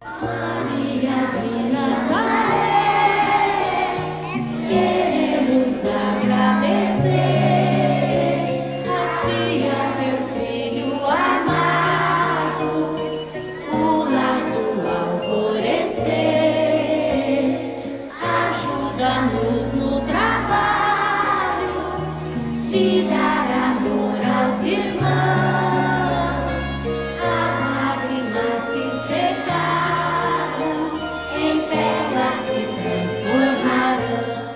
Maria de Nazaré, queremos agradecer a ti, a teu filho amado, o lar do alvorecer. Ajuda-nos no trabalho de dar amor aos irmãos, as lágrimas que secamos em pérolas se transformarão.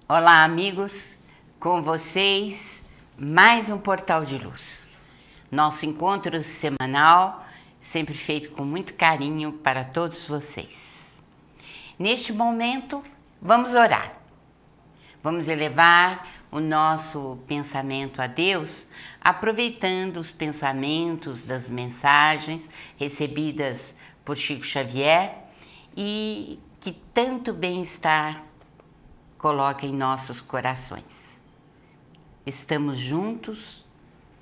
Olá, amigos, com vocês mais um Portal de Luz. Nosso encontro semanal, sempre feito com muito carinho para todos vocês. Neste momento, vamos orar. Vamos elevar o nosso pensamento a Deus, aproveitando os pensamentos das mensagens recebidas por Chico Xavier e que tanto bem-estar coloca em nossos corações. Estamos juntos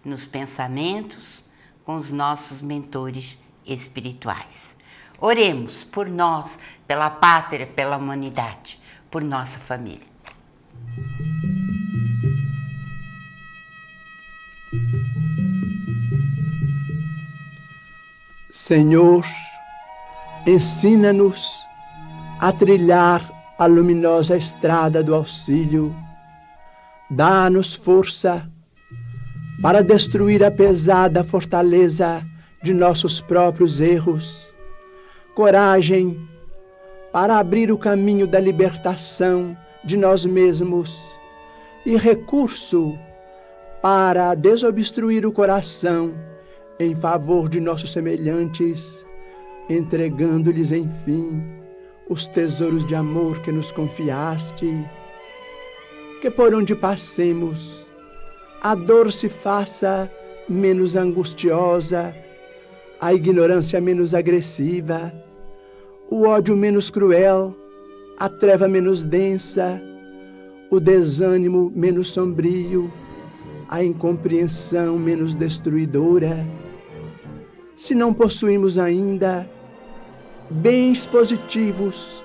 nos pensamentos com os nossos mentores espirituais. Oremos por nós, pela pátria, pela humanidade, por nossa família. Senhor, ensina-nos a trilhar a luminosa estrada do auxílio. Dá-nos força para destruir a pesada fortaleza de nossos próprios erros, coragem para abrir o caminho da libertação de nós mesmos e recurso para desobstruir o coração em favor de nossos semelhantes, entregando-lhes, enfim, os tesouros de amor que nos confiaste. Que por onde passemos, a dor se faça menos angustiosa, a ignorância menos agressiva, o ódio menos cruel, a treva menos densa, o desânimo menos sombrio, a incompreensão menos destruidora. Se não possuímos ainda bens positivos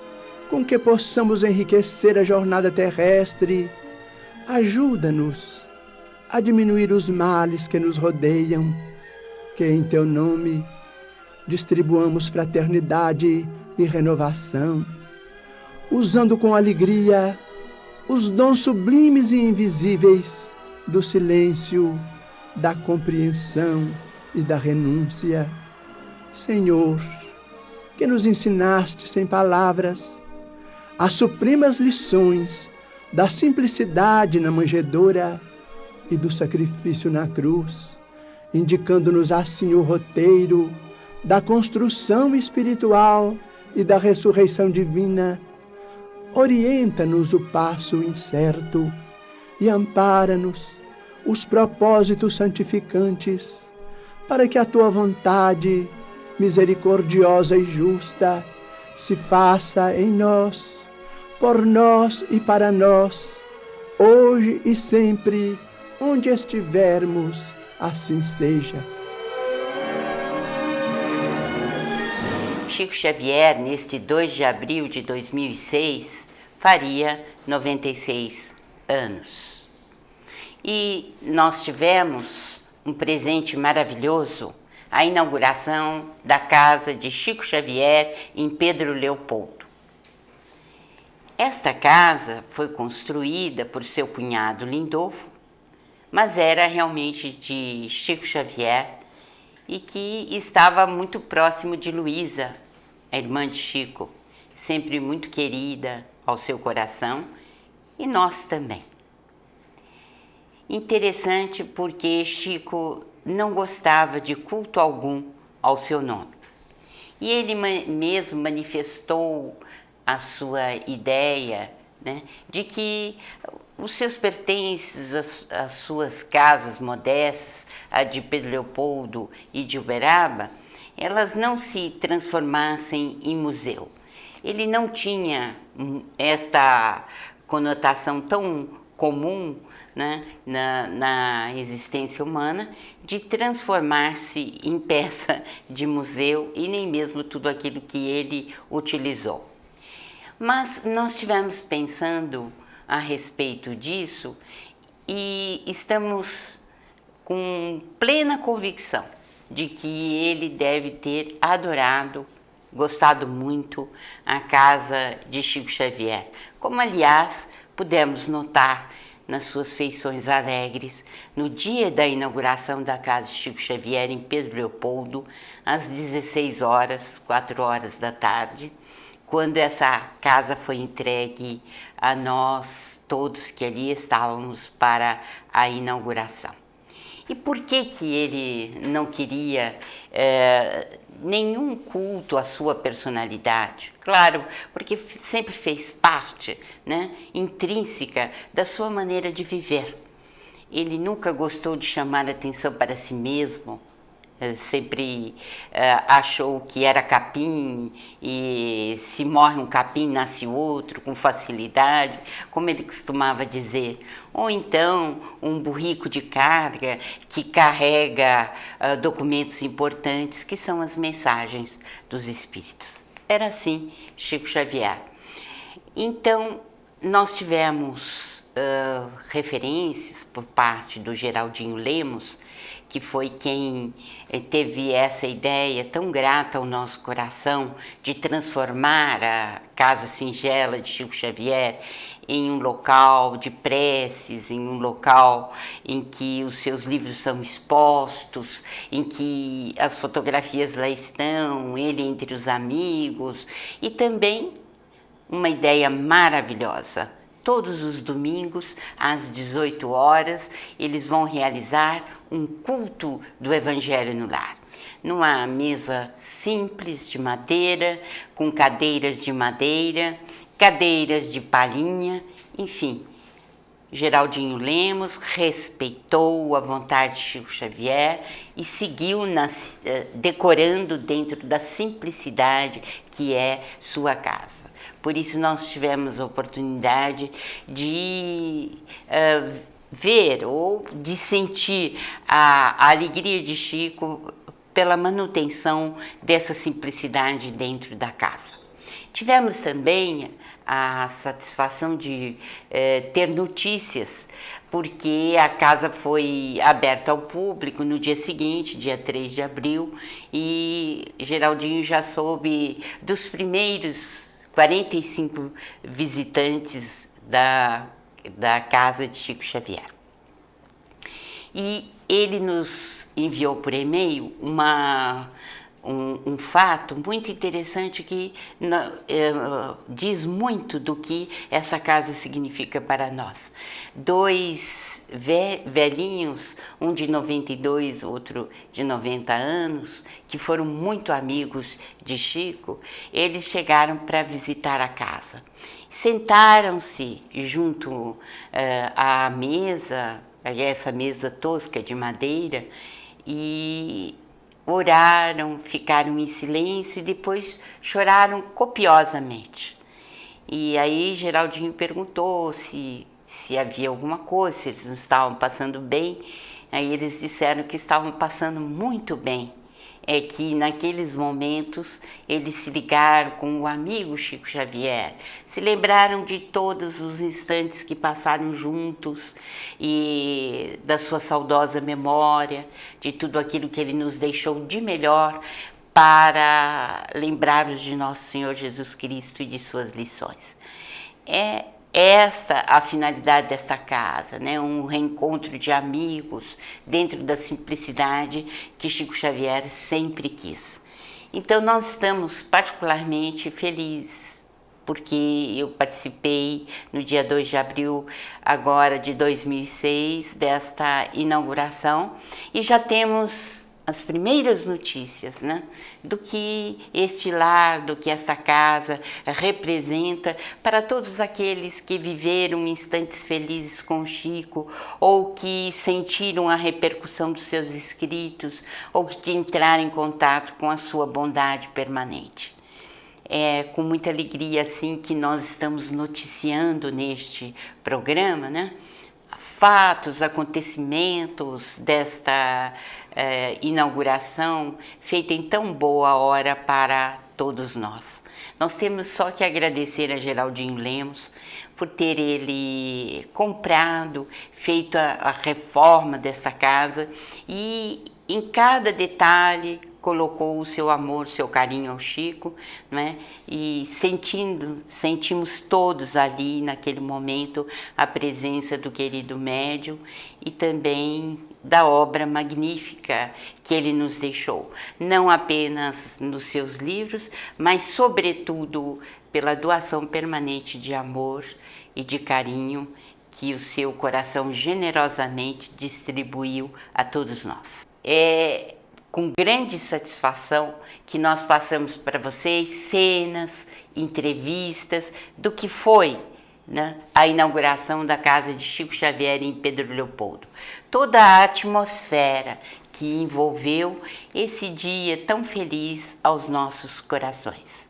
com que possamos enriquecer a jornada terrestre, ajuda-nos a diminuir os males que nos rodeiam, que em teu nome distribuamos fraternidade e renovação, usando com alegria os dons sublimes e invisíveis do silêncio, da compreensão e da renúncia. Senhor, que nos ensinaste sem palavras as supremas lições da simplicidade na manjedoura e do sacrifício na cruz, indicando-nos assim o roteiro da construção espiritual e da ressurreição divina. Orienta-nos o passo incerto e ampara-nos os propósitos santificantes, para que a tua vontade misericordiosa e justa se faça em nós, por nós e para nós, hoje e sempre, onde estivermos, assim seja. Chico Xavier, neste 2 de abril de 2006, faria 96 anos. E nós tivemos um presente maravilhoso, a inauguração da casa de Chico Xavier em Pedro Leopoldo. Esta casa foi construída por seu cunhado Lindolfo, mas era realmente de Chico Xavier e que estava muito próximo de Luísa, a irmã de Chico, sempre muito querida ao seu coração, e nós também. Interessante porque Chico não gostava de culto algum ao seu nome. E ele mesmo manifestou a sua ideia, né, de que os seus pertences, as suas casas modestas, a de Pedro Leopoldo e de Uberaba, elas não se transformassem em museu. Ele não tinha esta conotação tão comum né, na existência humana, de transformar-se em peça de museu e nem mesmo tudo aquilo que ele utilizou. Mas nós estivemos pensando a respeito disso e estamos com plena convicção de que ele deve ter adorado, gostado muito a casa de Chico Xavier, como aliás pudemos notar nas suas feições alegres no dia da inauguração da casa de Chico Xavier em Pedro Leopoldo, às 16 horas, 4 horas da tarde, quando essa casa foi entregue a nós todos que ali estávamos para a inauguração. E por que ele não queria nenhum culto à sua personalidade? Claro, porque sempre fez parte, né, intrínseca da sua maneira de viver. Ele nunca gostou de chamar atenção para si mesmo, sempre achou que era capim e se morre um capim nasce outro com facilidade, como ele costumava dizer. Ou então um burrico de carga que carrega documentos importantes que são as mensagens dos espíritos. Era assim Chico Xavier. Então nós tivemos referências por parte do Geraldinho Lemos, que foi quem teve essa ideia tão grata ao nosso coração de transformar a Casa Singela de Chico Xavier em um local de preces, em um local em que os seus livros são expostos, em que as fotografias lá estão, ele entre os amigos, e também uma ideia maravilhosa. Todos os domingos, às 18 horas, eles vão realizar um culto do Evangelho no Lar. Numa mesa simples de madeira, com cadeiras de madeira, cadeiras de palhinha, enfim. Geraldinho Lemos respeitou a vontade de Chico Xavier e seguiu decorando dentro da simplicidade que é sua casa. Por isso nós tivemos a oportunidade de ver ou de sentir a alegria de Chico pela manutenção dessa simplicidade dentro da casa. Tivemos também a satisfação de ter notícias, porque a casa foi aberta ao público no dia seguinte, dia 3 de abril, e Geraldinho já soube dos primeiros 45 visitantes da casa de Chico Xavier. E ele nos enviou por e-mail um fato muito interessante que diz muito do que essa casa significa para nós. 2 velhinhos, um de 92, outro de 90 anos, que foram muito amigos de Chico, eles chegaram para visitar a casa. Sentaram-se junto à mesa, essa mesa tosca de madeira, e oraram, ficaram em silêncio e depois choraram copiosamente. E aí Geraldinho perguntou se havia alguma coisa, se eles não estavam passando bem. Aí eles disseram que estavam passando muito bem. É que naqueles momentos eles se ligaram com o amigo Chico Xavier, se lembraram de todos os instantes que passaram juntos e da sua saudosa memória, de tudo aquilo que ele nos deixou de melhor para lembrar-nos de nosso Senhor Jesus Cristo e de suas lições. É esta a finalidade desta casa, né? Um reencontro de amigos dentro da simplicidade que Chico Xavier sempre quis. Então nós estamos particularmente felizes porque eu participei no dia 2 de abril agora de 2006 desta inauguração e já temos as primeiras notícias, né, do que este lar, do que esta casa representa para todos aqueles que viveram instantes felizes com Chico ou que sentiram a repercussão dos seus escritos ou que entraram em contato com a sua bondade permanente. É com muita alegria assim que nós estamos noticiando neste programa, né, fatos, acontecimentos desta inauguração feita em tão boa hora para todos nós. Nós temos só que agradecer a Geraldinho Lemos por ter ele comprado, feito a reforma desta casa e em cada detalhe colocou o seu amor, seu carinho ao Chico, né? E sentimos todos ali naquele momento a presença do querido médium e também da obra magnífica que ele nos deixou, não apenas nos seus livros, mas sobretudo pela doação permanente de amor e de carinho que o seu coração generosamente distribuiu a todos nós. É com grande satisfação que nós passamos para vocês cenas, entrevistas do que foi, né, a inauguração da casa de Chico Xavier em Pedro Leopoldo. Toda a atmosfera que envolveu esse dia tão feliz aos nossos corações.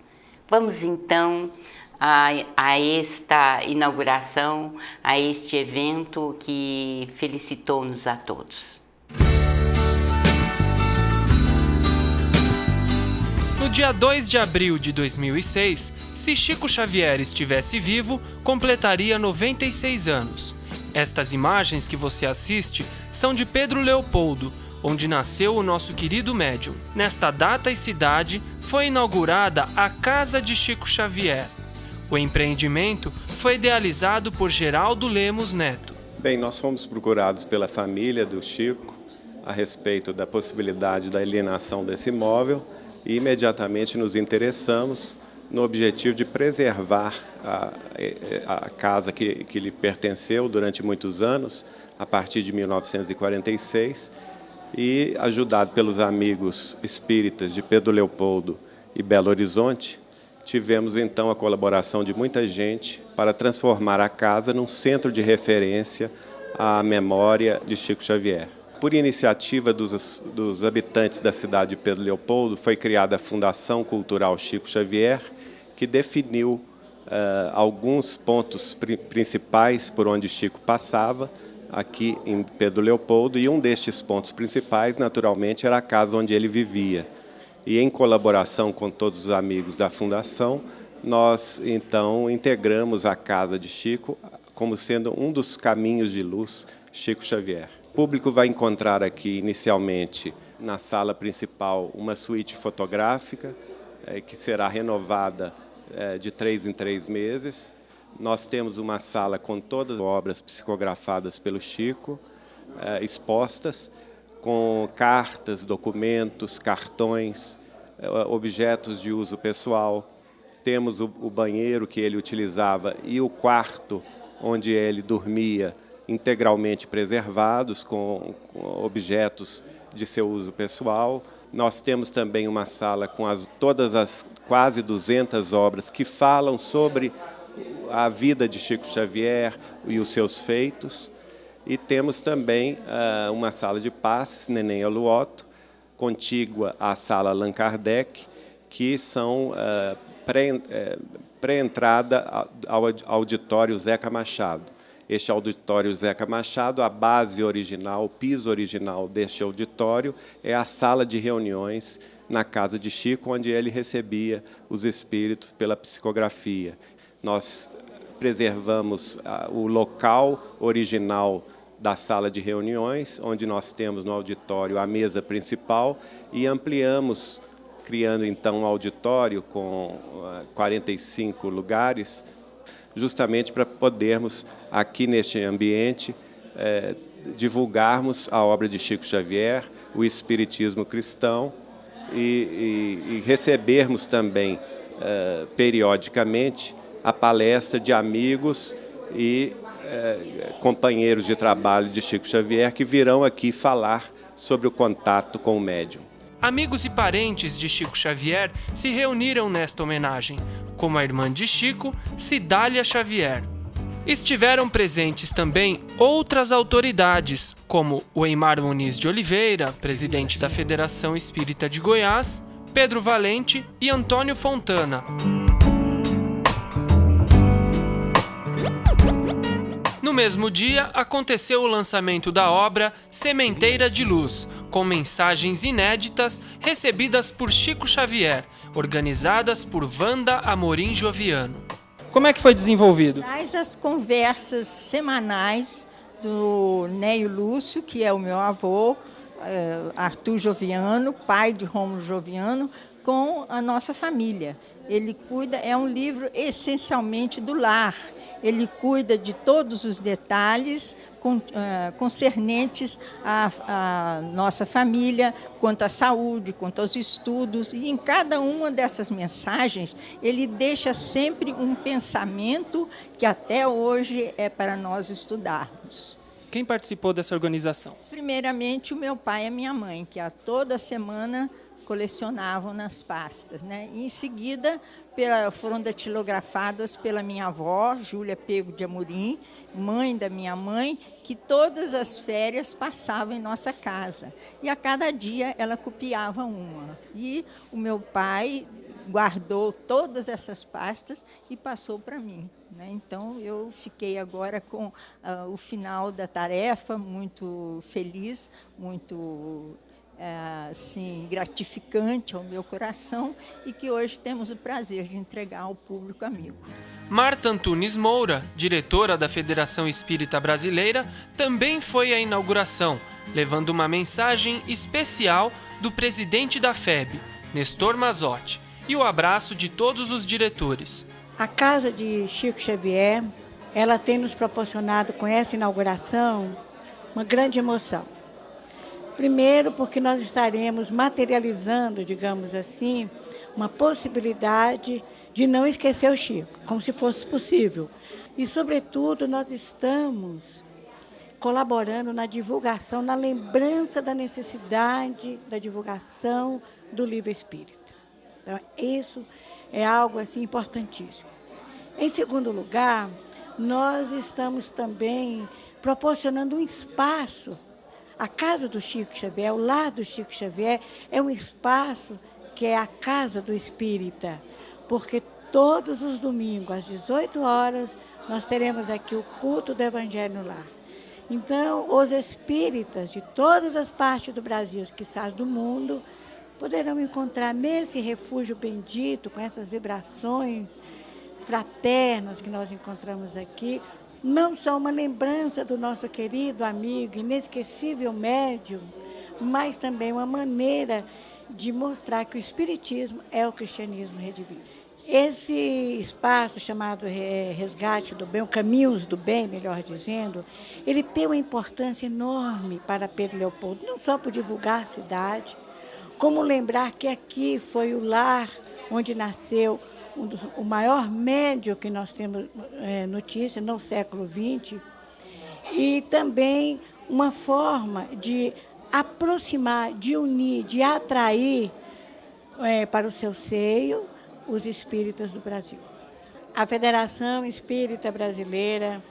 Vamos então a esta inauguração, a este evento que felicitou-nos a todos. No dia 2 de abril de 2006, se Chico Xavier estivesse vivo, completaria 96 anos. Estas imagens que você assiste são de Pedro Leopoldo, onde nasceu o nosso querido médium. Nesta data e cidade foi inaugurada a Casa de Chico Xavier. O empreendimento foi idealizado por Geraldo Lemos Neto. Bem, nós fomos procurados pela família do Chico a respeito da possibilidade da alienação desse imóvel e imediatamente nos interessamos no objetivo de preservar a casa que lhe pertenceu durante muitos anos, a partir de 1946, e ajudado pelos amigos espíritas de Pedro Leopoldo e Belo Horizonte, tivemos então a colaboração de muita gente para transformar a casa num centro de referência à memória de Chico Xavier. Por iniciativa dos habitantes da cidade de Pedro Leopoldo, foi criada a Fundação Cultural Chico Xavier, que definiu alguns pontos principais por onde Chico passava, aqui em Pedro Leopoldo, e um destes pontos principais, naturalmente, era a casa onde ele vivia. E, em colaboração com todos os amigos da Fundação, nós, então, integramos a casa de Chico como sendo um dos caminhos de luz Chico Xavier. O público vai encontrar aqui, inicialmente, na sala principal, uma suíte fotográfica, que será renovada de 3 em 3 meses. Nós temos uma sala com todas as obras psicografadas pelo Chico, expostas, com cartas, documentos, cartões, objetos de uso pessoal. Temos o banheiro que ele utilizava e o quarto onde ele dormia, integralmente preservados, com objetos de seu uso pessoal. Nós temos também uma sala com todas as quase 200 obras que falam sobre a vida de Chico Xavier e os seus feitos. E temos também uma sala de passes, Neném Aluoto, contígua à sala Allan Kardec, que são pré-entrada ao auditório Zeca Machado. Este auditório Zeca Machado, a base original, o piso original deste auditório, é a sala de reuniões na casa de Chico, onde ele recebia os espíritos pela psicografia. Nós preservamos o local original da sala de reuniões, onde nós temos no auditório a mesa principal, e ampliamos, criando então um auditório com 45 lugares, justamente para podermos, aqui neste ambiente, divulgarmos a obra de Chico Xavier, o espiritismo cristão, e recebermos também, periodicamente, a palestra de amigos e companheiros de trabalho de Chico Xavier que virão aqui falar sobre o contato com o médium. Amigos e parentes de Chico Xavier se reuniram nesta homenagem, como a irmã de Chico, Cidália Xavier. Estiveram presentes também outras autoridades, como o Eimar Muniz de Oliveira, presidente da Federação Espírita de Goiás, Pedro Valente e Antônio Fontana. No mesmo dia, aconteceu o lançamento da obra Sementeira de Luz, com mensagens inéditas recebidas por Chico Xavier, organizadas por Wanda Amorim Joviano. Como é que foi desenvolvido? Traz as conversas semanais do Neio Lúcio, que é o meu avô, Arthur Joviano, pai de Rômulo Joviano, com a nossa família. Ele cuida, é um livro essencialmente do lar. Ele cuida de todos os detalhes concernentes à nossa família, quanto à saúde, quanto aos estudos. E em cada uma dessas mensagens, ele deixa sempre um pensamento que até hoje é para nós estudarmos. Quem participou dessa organização? Primeiramente, o meu pai e a minha mãe, que a toda semana colecionavam nas pastas, né? E em seguida foram datilografadas pela minha avó, Júlia Pego de Amorim, mãe da minha mãe, que todas as férias passava em nossa casa. E a cada dia ela copiava uma. E o meu pai guardou todas essas pastas e passou para mim, né? Então, eu fiquei agora com o final da tarefa muito feliz, muito assim, gratificante ao meu coração e que hoje temos o prazer de entregar ao público amigo. Marta Antunes Moura, diretora da Federação Espírita Brasileira, também foi à inauguração, levando uma mensagem especial do presidente da FEB, Nestor Mazotti, e o abraço de todos os diretores. A Casa de Chico Xavier, ela tem nos proporcionado com essa inauguração uma grande emoção. Primeiro, porque nós estaremos materializando, digamos assim, uma possibilidade de não esquecer o Chico, como se fosse possível. E, sobretudo, nós estamos colaborando na divulgação, na lembrança da necessidade da divulgação do livro espírita. Então, isso é algo assim importantíssimo. Em segundo lugar, nós estamos também proporcionando um espaço. A casa do Chico Xavier, o lar do Chico Xavier, é um espaço que é a casa do espírita, porque todos os domingos, às 18 horas, nós teremos aqui o culto do Evangelho no lar. Então, os espíritas de todas as partes do Brasil, quiçás do mundo, poderão encontrar nesse refúgio bendito, com essas vibrações fraternas que nós encontramos aqui, não só uma lembrança do nosso querido amigo, inesquecível médium, mas também uma maneira de mostrar que o Espiritismo é o cristianismo redivivo. Esse espaço chamado Resgate do Bem, Caminhos do Bem, melhor dizendo, ele tem uma importância enorme para Pedro Leopoldo, não só por divulgar a cidade, como lembrar que aqui foi o lar onde nasceu o maior médium que nós temos notícia no século XX, e também uma forma de aproximar, de unir, de atrair para o seu seio os espíritas do Brasil. A Federação Espírita Brasileira,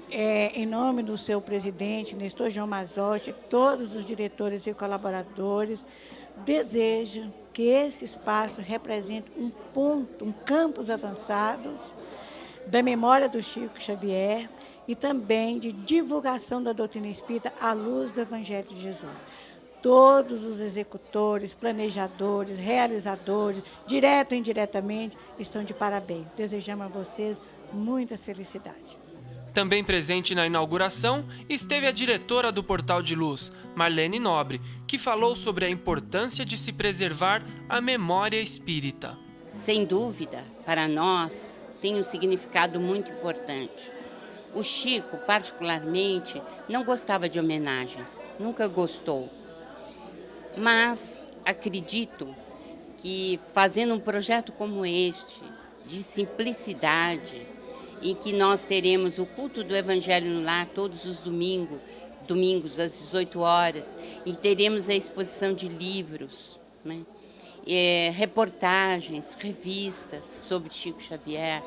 em nome do seu presidente, Nestor João Mazotti, todos os diretores e colaboradores, desejam que esse espaço represente um ponto, um campus avançados da memória do Chico Xavier e também de divulgação da doutrina espírita à luz do Evangelho de Jesus. Todos os executores, planejadores, realizadores, direto e indiretamente, estão de parabéns. Desejamos a vocês muita felicidade. Também presente na inauguração esteve a diretora do Portal de Luz, Marlene Nobre, que falou sobre a importância de se preservar a memória espírita. Sem dúvida, para nós, tem um significado muito importante. O Chico, particularmente, não gostava de homenagens, nunca gostou. Mas acredito que fazendo um projeto como este, de simplicidade, em que nós teremos o culto do Evangelho no Lar todos os domingos às 18 horas, e teremos a exposição de livros, né? Reportagens, revistas sobre Chico Xavier.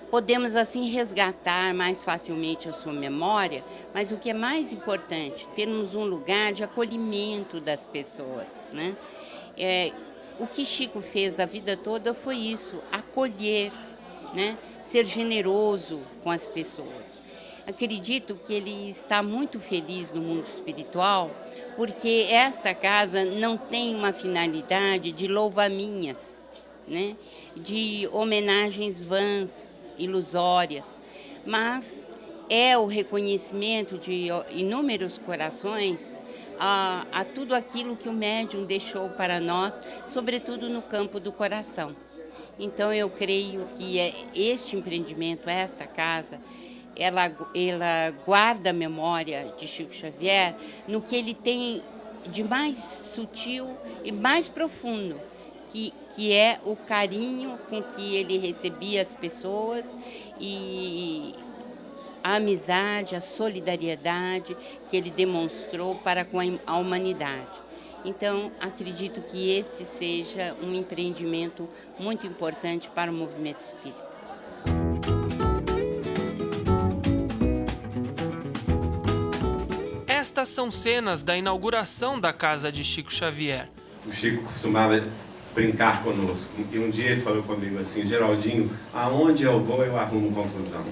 Podemos, assim, resgatar mais facilmente a sua memória, mas o que é mais importante, termos um lugar de acolhimento das pessoas, né? O que Chico fez a vida toda foi isso, acolher, né? Ser generoso com as pessoas. Acredito que ele está muito feliz no mundo espiritual, porque esta casa não tem uma finalidade de louva-minhas, né? De homenagens vãs, ilusórias, mas é o reconhecimento de inúmeros corações a tudo aquilo que o médium deixou para nós, sobretudo no campo do coração. Então eu creio que este empreendimento, esta casa, ela guarda a memória de Chico Xavier no que ele tem de mais sutil e mais profundo, que é o carinho com que ele recebia as pessoas e a amizade, a solidariedade que ele demonstrou para com a humanidade. Então, acredito que este seja um empreendimento muito importante para o movimento espírita. Estas são cenas da inauguração da casa de Chico Xavier. O Chico costumava brincar conosco. E um dia ele falou comigo assim: Geraldinho, aonde eu vou eu arrumo confusão.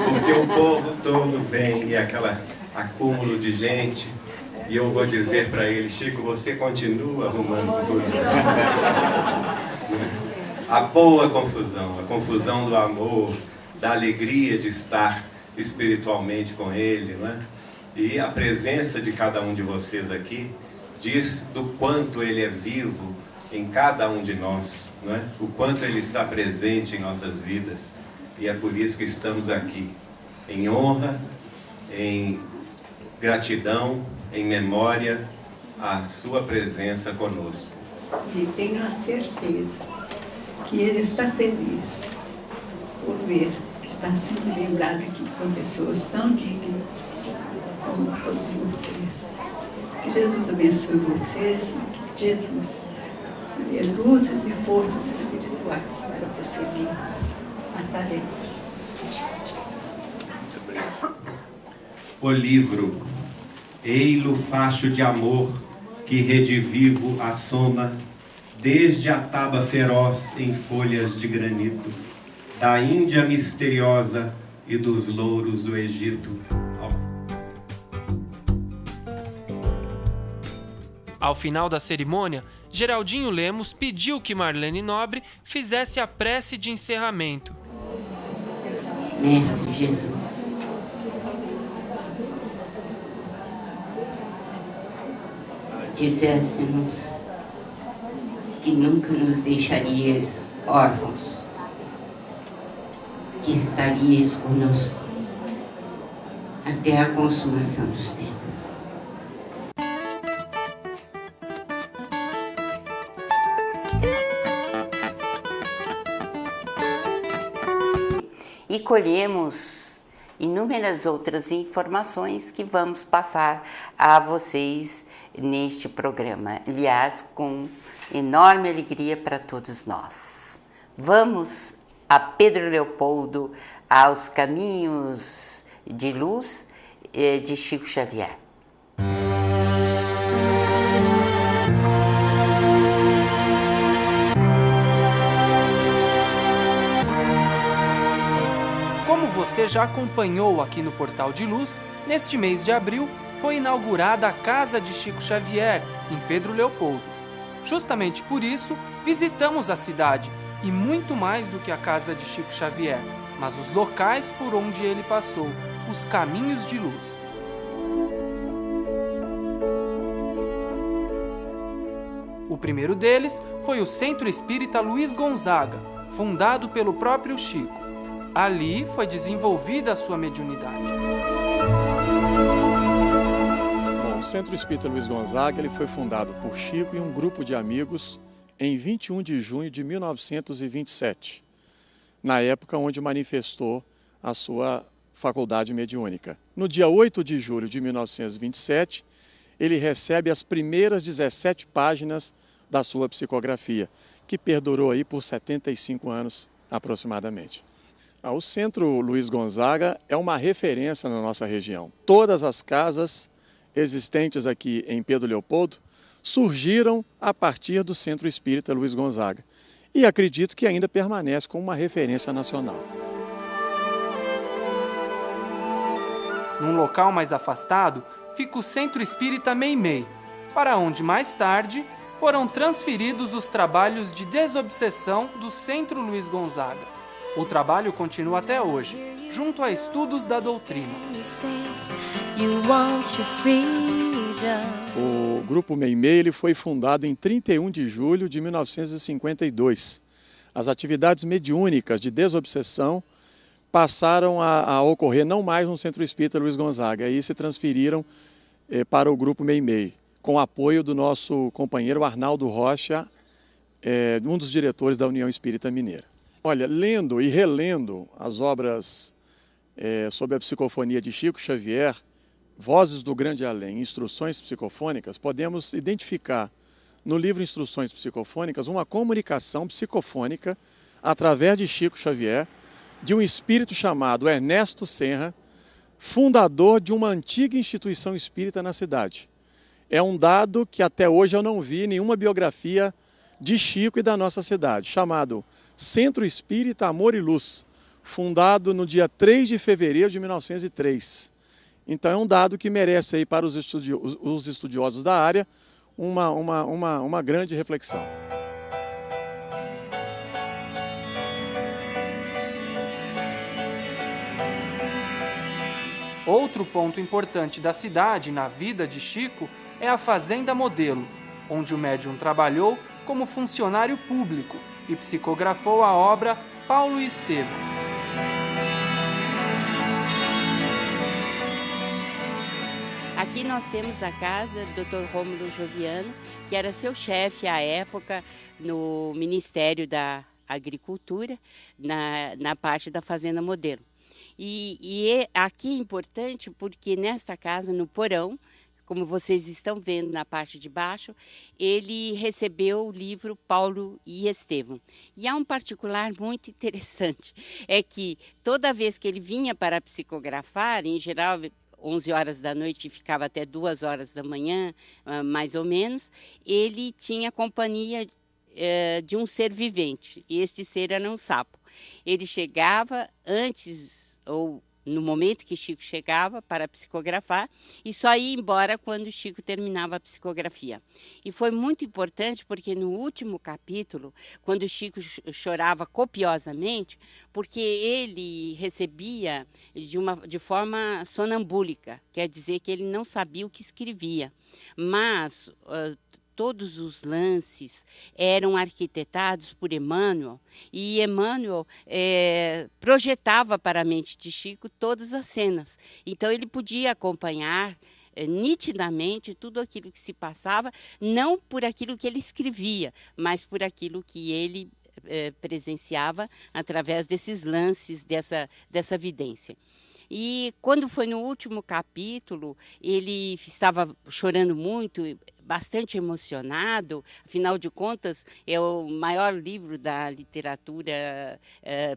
Porque o povo todo vem e aquele acúmulo de gente. E eu vou dizer para ele: Chico, você continua arrumando confusão. A boa confusão, a confusão do amor, da alegria de estar espiritualmente com ele, não é? E a presença de cada um de vocês aqui diz do quanto ele é vivo em cada um de nós, não é? O quanto ele está presente em nossas vidas. E é por isso que estamos aqui, em honra, em gratidão, em memória à sua presença conosco. E tenho a certeza que ele está feliz por ver que está sendo lembrado aqui com pessoas tão dignas como todos vocês. Que Jesus abençoe vocês, que Jesus dê luzes e forças espirituais para prosseguir a tarefa. O livro, ei-lo facho de amor que redivivo assoma, desde a taba feroz em folhas de granito, da Índia misteriosa e dos louros do Egito. Ao final da cerimônia, Geraldinho Lemos pediu que Marlene Nobre fizesse a prece de encerramento. Mestre Jesus, disseste-nos que nunca nos deixarias órfãos, que estarias conosco até a consumação dos tempos. E colhemos inúmeras outras informações que vamos passar a vocês neste programa. Aliás, com enorme alegria para todos nós. Vamos a Pedro Leopoldo, aos caminhos de luz de Chico Xavier. Como você já acompanhou aqui no Portal de Luz, neste mês de abril foi inaugurada a Casa de Chico Xavier, em Pedro Leopoldo. Justamente por isso, visitamos a cidade, e muito mais do que a Casa de Chico Xavier, mas os locais por onde ele passou, os caminhos de luz. O primeiro deles foi o Centro Espírita Luiz Gonzaga, fundado pelo próprio Chico. Ali foi desenvolvida a sua mediunidade. Bom, o Centro Espírita Luiz Gonzaga ele foi fundado por Chico e um grupo de amigos em 21 de junho de 1927, na época onde manifestou a sua faculdade mediúnica. No dia 8 de julho de 1927, ele recebe as primeiras 17 páginas da sua psicografia, que perdurou aí por 75 anos aproximadamente. O Centro Luiz Gonzaga é uma referência na nossa região. Todas as casas existentes aqui em Pedro Leopoldo surgiram a partir do Centro Espírita Luiz Gonzaga. E acredito que ainda permanece como uma referência nacional. Num local mais afastado fica o Centro Espírita Meimei, para onde mais tarde foram transferidos os trabalhos de desobsessão do Centro Luiz Gonzaga. O trabalho continua até hoje, junto a estudos da doutrina. O Grupo Meimei ele foi fundado em 31 de julho de 1952. As atividades mediúnicas de desobsessão passaram a ocorrer não mais no Centro Espírita Luiz Gonzaga, e se transferiram para o Grupo Meimei, com o apoio do nosso companheiro Arnaldo Rocha, um dos diretores da União Espírita Mineira. Olha, lendo e relendo as obras sobre a psicofonia de Chico Xavier, Vozes do Grande Além, Instruções Psicofônicas, podemos identificar no livro Instruções Psicofônicas uma comunicação psicofônica através de Chico Xavier, de um espírito chamado Ernesto Senra, fundador de uma antiga instituição espírita na cidade. É um dado que até hoje eu não vi em nenhuma biografia de Chico e da nossa cidade, chamado Centro Espírita Amor e Luz, fundado no dia 3 de fevereiro de 1903. Então é um dado que merece aí para os estudiosos da área uma grande reflexão. Outro ponto importante da cidade na vida de Chico é a Fazenda Modelo, onde o médium trabalhou como funcionário público e psicografou a obra Paulo e Estevão. Aqui nós temos a casa do Dr. Rômulo Joviano, que era seu chefe à época no Ministério da Agricultura, na parte da Fazenda Modelo. E aqui é importante porque nesta casa, no porão, como vocês estão vendo na parte de baixo, ele recebeu o livro Paulo e Estevão. E há um particular muito interessante, é que toda vez que ele vinha para psicografar, em geral 11 horas da noite e ficava até 2 horas da manhã, mais ou menos, ele tinha companhia de um ser vivente, e este ser era um sapo. Ele chegava antes, ou no momento que Chico chegava para psicografar, e só ia embora quando Chico terminava a psicografia. E foi muito importante porque no último capítulo, quando Chico chorava copiosamente, porque ele recebia de forma sonambúlica, quer dizer que ele não sabia o que escrevia, mas todos os lances eram arquitetados por Emmanuel, e Emmanuel projetava para a mente de Chico todas as cenas. Então ele podia acompanhar nitidamente tudo aquilo que se passava, não por aquilo que ele escrevia, mas por aquilo que ele presenciava através desses lances, dessa vidência. E quando foi no último capítulo, ele estava chorando muito, bastante emocionado, afinal de contas é o maior livro da literatura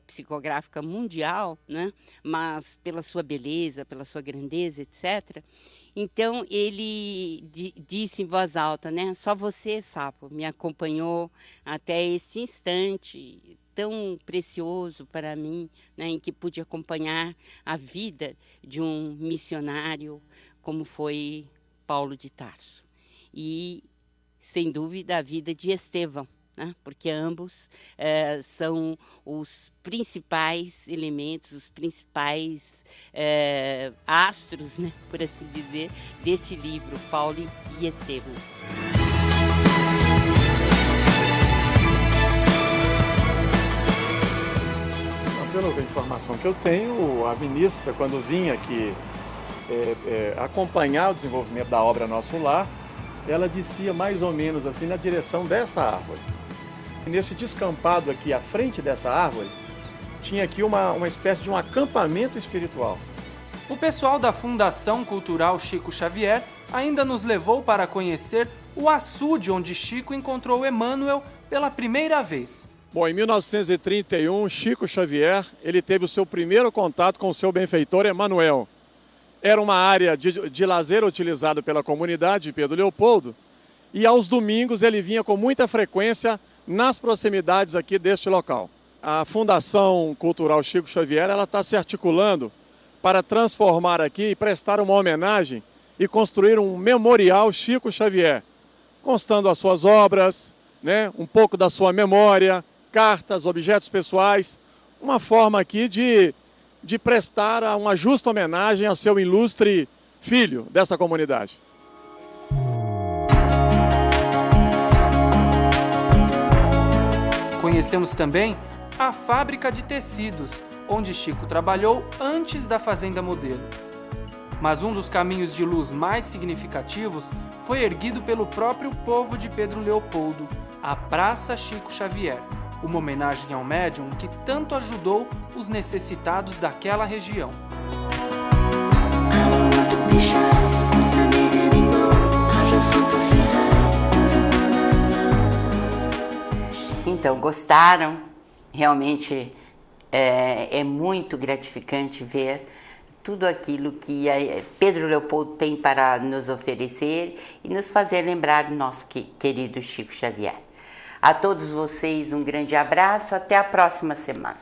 psicográfica mundial, né? Mas pela sua beleza, pela sua grandeza, etc. Então ele disse em voz alta, né? Só você, Sapo, me acompanhou até esse instante tão precioso para mim, né, em que pude acompanhar a vida de um missionário como foi Paulo de Tarso. E, sem dúvida, a vida de Estevão, né, porque ambos são os principais elementos, os principais astros, né, por assim dizer, deste livro, Paulo e Estevão. Pela informação que eu tenho, a ministra, quando vinha aqui acompanhar o desenvolvimento da obra Nosso Lar, ela descia mais ou menos assim na direção dessa árvore. Nesse descampado aqui, à frente dessa árvore, tinha aqui uma espécie de um acampamento espiritual. O pessoal da Fundação Cultural Chico Xavier ainda nos levou para conhecer o açude onde Chico encontrou Emmanuel pela primeira vez. Bom, em 1931, Chico Xavier, ele teve o seu primeiro contato com o seu benfeitor Emmanuel. Era uma área de lazer utilizada pela comunidade de Pedro Leopoldo, e aos domingos ele vinha com muita frequência nas proximidades aqui deste local. A Fundação Cultural Chico Xavier, ela está se articulando para transformar aqui e prestar uma homenagem e construir um memorial Chico Xavier, constando as suas obras, né, um pouco da sua memória, cartas, objetos pessoais, uma forma aqui de prestar uma justa homenagem ao seu ilustre filho dessa comunidade. Conhecemos também a fábrica de tecidos, onde Chico trabalhou antes da Fazenda Modelo. Mas um dos caminhos de luz mais significativos foi erguido pelo próprio povo de Pedro Leopoldo, a Praça Chico Xavier, uma homenagem ao médium que tanto ajudou os necessitados daquela região. Então, gostaram? Realmente é muito gratificante ver tudo aquilo que Pedro Leopoldo tem para nos oferecer e nos fazer lembrar do nosso querido Chico Xavier. A todos vocês um grande abraço, até a próxima semana.